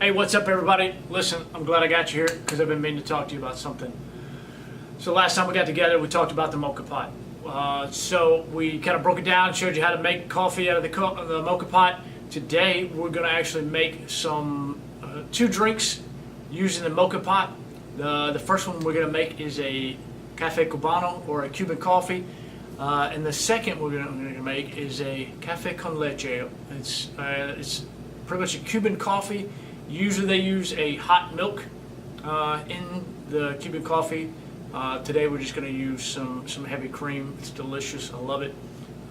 Hey, what's up everybody? Listen, I'm glad I got you here because I've been meaning to talk to you about something. So last time we got together, we talked about the mocha pot. So we kind of broke it down, showed you how to make coffee out of the mocha pot. Today, we're going to actually make some two drinks using the mocha pot. The first one we're going to make is a Café Cubano, or a Cuban coffee. And the second we're going to make is a café con leche. It's pretty much a Cuban coffee. Usually they use a hot milk in the Cuban coffee. Today we're just going to use some heavy cream. It's delicious. I love it.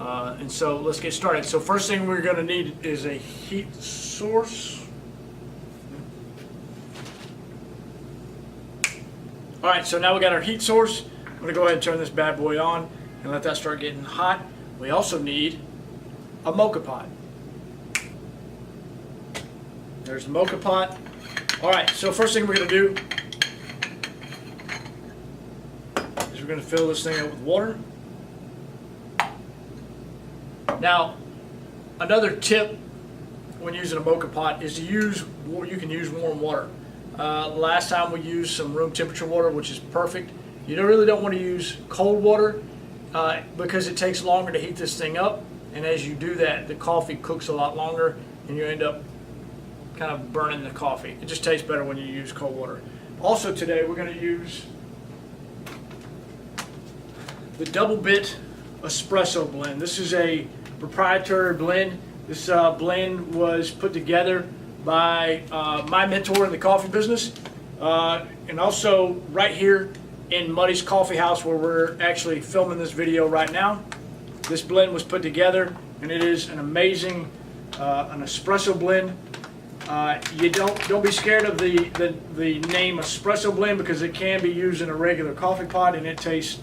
And so let's get started. So first thing we're going to need is a heat source. All right, so now we got our heat source. I'm going to go ahead and turn this bad boy on and let that start getting hot. We also need a mocha pot. There's the mocha pot. All right, so first thing we're going to do is we're going to fill this thing up with water. Now, another tip when using a mocha pot is to use, you can use warm water. Last time we used some room temperature water, which is perfect. You really don't want to use cold water because it takes longer to heat this thing up. And as you do that, the coffee cooks a lot longer and you end up kind of burning the coffee. It just tastes better when you use cold water. Also today we're going to use the double bit espresso blend. This is a proprietary blend. This blend was put together by my mentor in the coffee business, and also right here in Muddy's Coffee House, where we're actually filming this video right now. This blend was put together, and it is an amazing an espresso blend. You don't be scared of the name espresso blend, because it can be used in a regular coffee pot and it tastes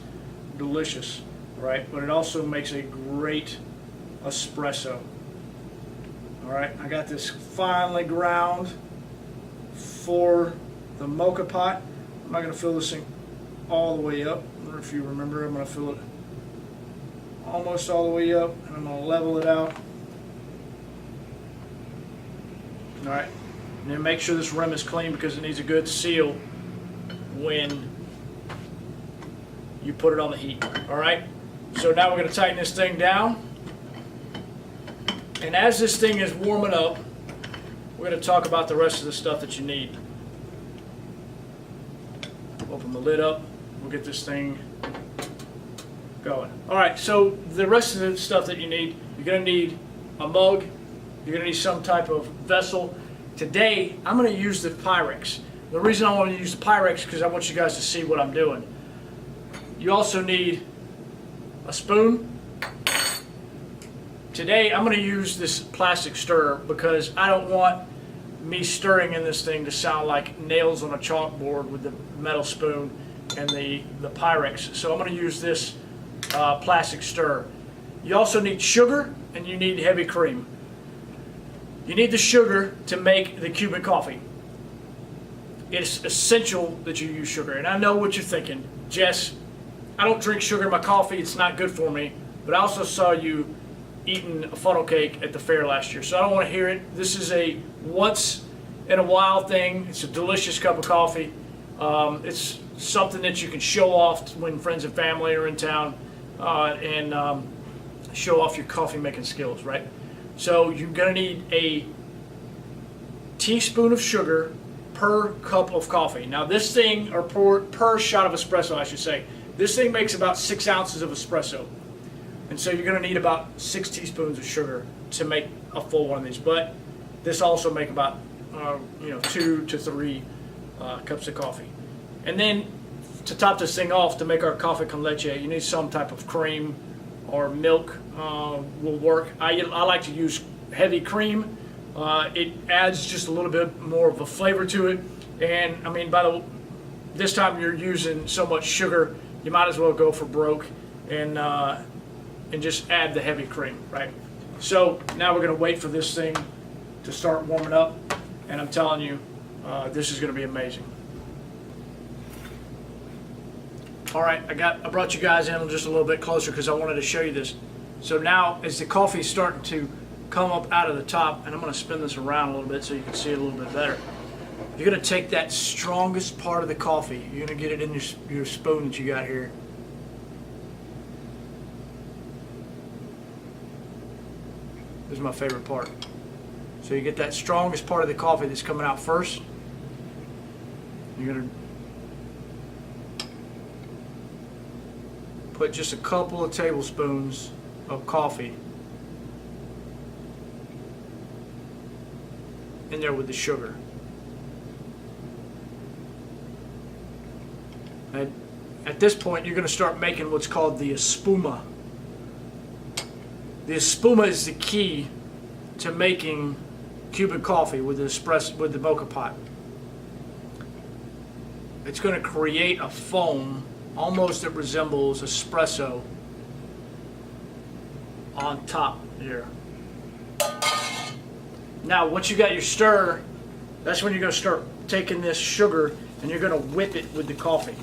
delicious, right? But it also makes a great espresso. All right, I got this finely ground for the mocha pot. I'm not going to fill this thing all the way up. Or if you remember, I'm going to fill it almost all the way up, and I'm going to level it out. All right, and then make sure this rim is clean, because it needs a good seal when you put it on the heat. All right, so now we're going to tighten this thing down. And as this thing is warming up, we're going to talk about the rest of the stuff that you need. Open the lid up. We'll get this thing going. All right, so the rest of the stuff that you need, you're going to need a mug. You're going to need some type of vessel. Today, I'm going to use the Pyrex. The reason I want to use the Pyrex is because I want you guys to see what I'm doing. You also need a spoon. Today, I'm going to use this plastic stirrer because I don't want me stirring in this thing to sound like nails on a chalkboard with the metal spoon and the Pyrex. So I'm going to use this plastic stirrer. You also need sugar, and you need heavy cream. You need the sugar to make the Cuban coffee. It's essential that you use sugar. And I know what you're thinking. Jess, I don't drink sugar in my coffee. It's not good for me. But I also saw you eating a funnel cake at the fair last year. So I don't want to hear it. This is a once in a while thing. It's a delicious cup of coffee. It's something that you can show off when friends and family are in town and show off your coffee making skills, right? So you're going to need a teaspoon of sugar per cup of coffee. Now this thing, or per shot of espresso, I should say, this thing makes about 6 ounces of espresso. And so you're going to need about 6 teaspoons of sugar to make a full one of these. But this also make about 2 to 3 cups of coffee. And then to top this thing off, to make our café con leche, you need some type of cream or milk will work. I like to use heavy cream. It adds just a little bit more of a flavor to it. And I mean, this time you're using so much sugar, you might as well go for broke and just add the heavy cream, right? So now we're going to wait for this thing to start warming up, and I'm telling you, this is going to be amazing. All right, I brought you guys in just a little bit closer because I wanted to show you this. So now, as the coffee is starting to come up out of the top, and I'm going to spin this around a little bit so you can see it a little bit better. You're going to take that strongest part of the coffee. You're going to get it in your spoon that you got here. This is my favorite part. So you get that strongest part of the coffee that's coming out first. You're going to put just a couple of tablespoons of coffee in there with the sugar. And at this point, you're going to start making what's called the espuma. The espuma is the key to making Cuban coffee with the mocha pot. It's going to create a foam almost that resembles espresso on top here. Now, once you got your stir, that's when you're going to start taking this sugar and you're going to whip it with the coffee.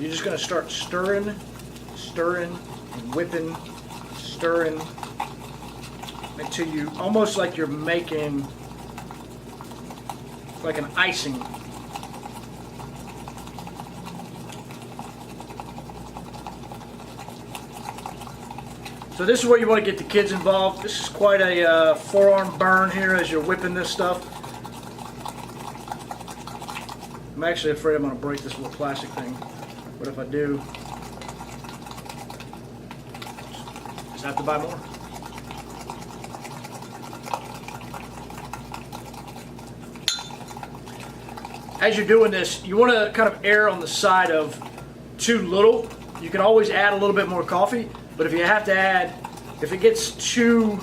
You're just going to start stirring, and whipping, stirring, until you, almost like you're making like an icing. So this is where you want to get the kids involved. This is quite a forearm burn here as you're whipping this stuff. I'm actually afraid I'm going to break this little plastic thing. But if I do, just have to buy more. As you're doing this, you want to kind of err on the side of too little. You can always add a little bit more coffee, but if you have to add, if it gets too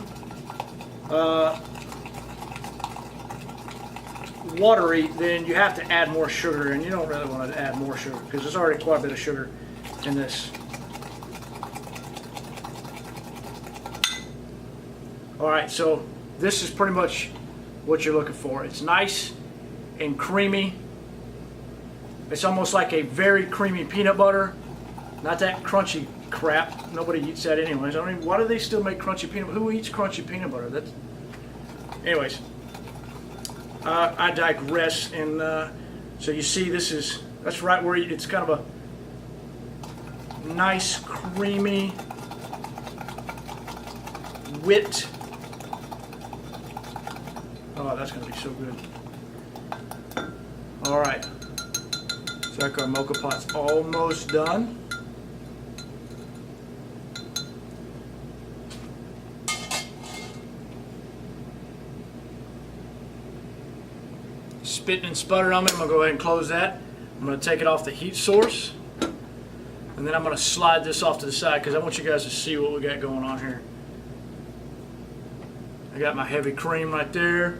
watery, then you have to add more sugar, and you don't really want to add more sugar because there's already quite a bit of sugar in this. Alright, so this is pretty much what you're looking for. It's nice and creamy. It's almost like a very creamy peanut butter. Not that crunchy crap. Nobody eats that anyways. I mean, why do they still make crunchy peanut butter? Who eats crunchy peanut butter? That's... Anyways. I digress, and so you see that's right where it's kind of a nice, creamy, whipped. Oh, that's going to be so good. All right, so our mocha pot's almost done. Spitting and sputtering on it. I'm going to go ahead and close that. I'm going to take it off the heat source, and then I'm going to slide this off to the side because I want you guys to see what we got going on here. I got my heavy cream right there.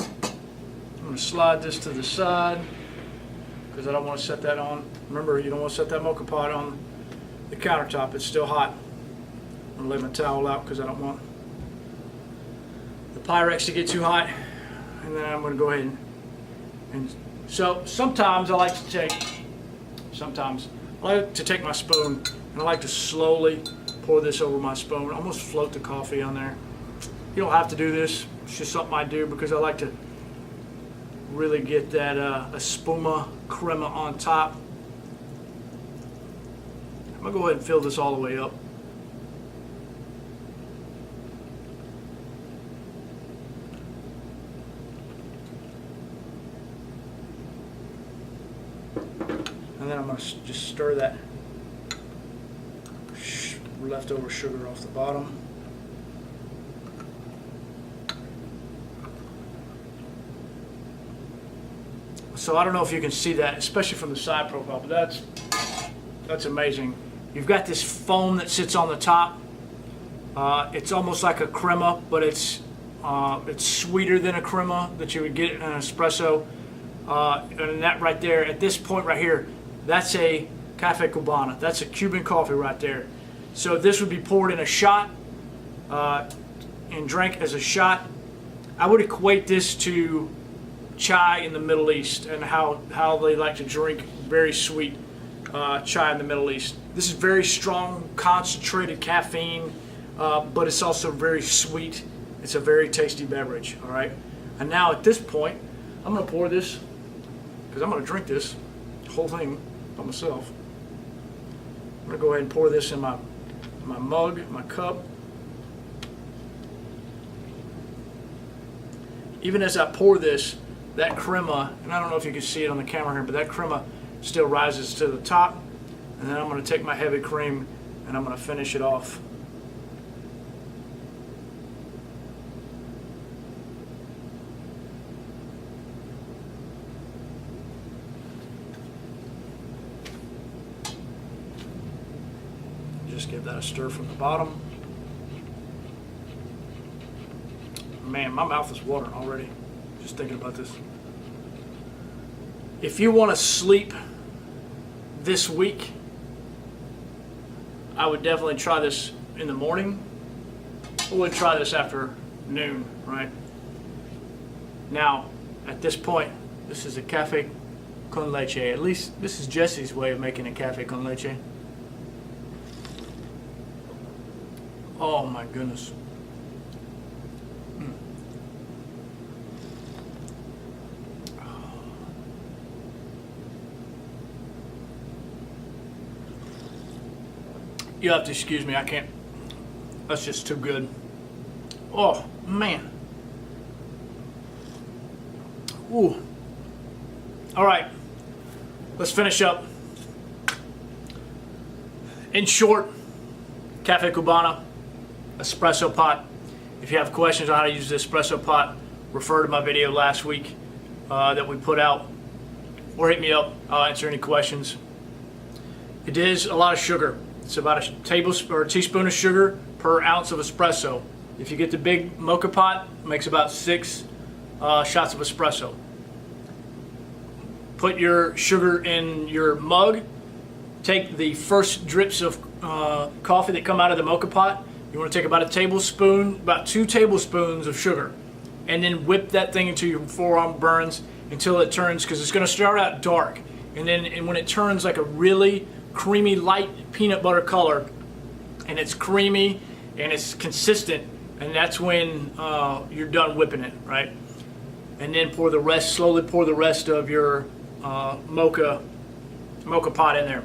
I'm going to slide this to the side because I don't want to set that on. Remember, you don't want to set that mocha pot on the countertop. It's still hot. I'm going to lay my towel out because I don't want the Pyrex to get too hot. And then I'm going to go ahead and so sometimes I like to take my spoon and I like to slowly pour this over my spoon, almost float the coffee on there. You don't have to do this. It's just something I do because I like to really get that espuma crema on top. I'm going to go ahead and fill this all the way up. And then I'm going to just stir that leftover sugar off the bottom. So I don't know if you can see that, especially from the side profile, but that's amazing. You've got this foam that sits on the top. It's almost like a crema, but it's sweeter than a crema that you would get in an espresso. And that right there, at this point right here, that's a Café Cubano. That's a Cuban coffee right there. So this would be poured in a shot and drank as a shot. I would equate this to chai in the Middle East and how they like to drink very sweet chai in the Middle East. This is very strong, concentrated caffeine, but it's also very sweet. It's a very tasty beverage, all right? And now at this point, I'm gonna pour this, because I'm gonna drink this whole thing by myself. I'm gonna go ahead and pour this in my mug, my cup. Even as I pour this, that crema, and I don't know if you can see it on the camera here, but that crema still rises to the top. And then I'm gonna take my heavy cream and I'm gonna finish it off. Just give that a stir from the bottom. Man, my mouth is watering already, just thinking about this. If you want to sleep this week, I would definitely try this in the morning. I would try this after noon, right? Now, at this point, this is a café con leche. At least this is Jesse's way of making a café con leche. Oh my goodness. You have to excuse me, I can't. That's just too good. Oh, man. Ooh. All right, let's finish up. In short, Café Cubano, espresso pot. If you have questions on how to use the espresso pot, refer to my video last week that we put out, or hit me up. I'll answer any questions. It is a lot of sugar. It's about a tablespoon or a teaspoon of sugar per ounce of espresso. If you get the big mocha pot, it makes about 6 shots of espresso. Put your sugar in your mug. Take the first drips of coffee that come out of the mocha pot. You want to take about a tablespoon, about 2 tablespoons of sugar, and then whip that thing until your forearm burns until it turns, because it's going to start out dark, and when it turns like a really creamy light peanut butter color, and it's creamy and it's consistent, and that's when you're done whipping it, right? And then slowly pour the rest of your mocha pot in there.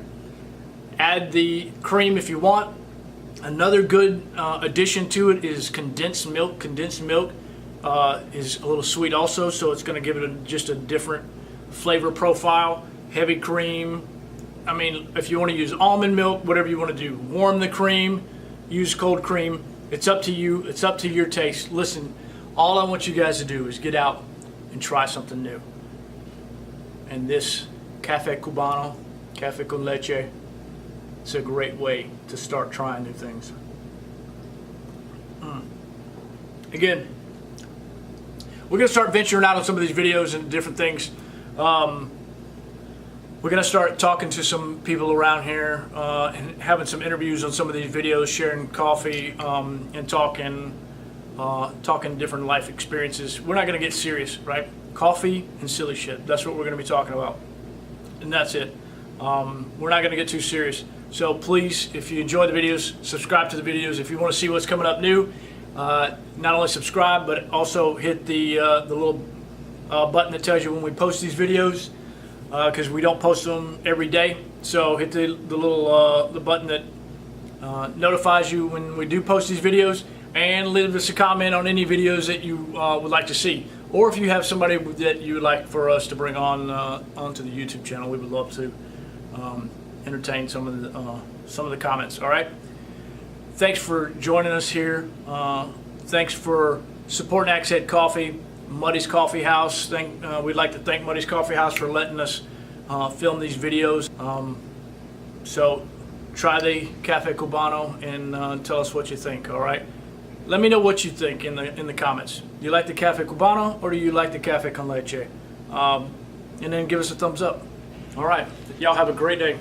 Add the cream if you want. Another good addition to it is condensed milk. Condensed milk is a little sweet also, so it's going to give it just a different flavor profile. Heavy cream. I mean, if you want to use almond milk, whatever you want to do. Warm the cream, use cold cream. It's up to you. It's up to your taste. Listen, all I want you guys to do is get out and try something new. And this Café Cubano, Café con leche, it's a great way to start trying new things. Again, we're going to start venturing out on some of these videos and different things. We're going to start talking to some people around here and having some interviews on some of these videos, sharing coffee and talking different life experiences. We're not going to get serious, right? Coffee and silly shit. That's what we're going to be talking about. And that's it. We're not going to get too serious. So please, if you enjoy the videos, subscribe to the videos. If you want to see what's coming up new, not only subscribe, but also hit the little button that tells you when we post these videos, because we don't post them every day. So hit the little the button that notifies you when we do post these videos, and leave us a comment on any videos that you would like to see. Or if you have somebody that you would like for us to bring on onto the YouTube channel, we would love to entertain some of the comments. All right. Thanks for joining us here. Thanks for supporting Axhead Coffee, Muddy's Coffee House. We'd like to thank Muddy's Coffee House for letting us film these videos. So try the Café Cubano and tell us what you think. All right. Let me know what you think in the comments. Do you like the Café Cubano or do you like the Café con leche? And then give us a thumbs up. All right. Y'all have a great day.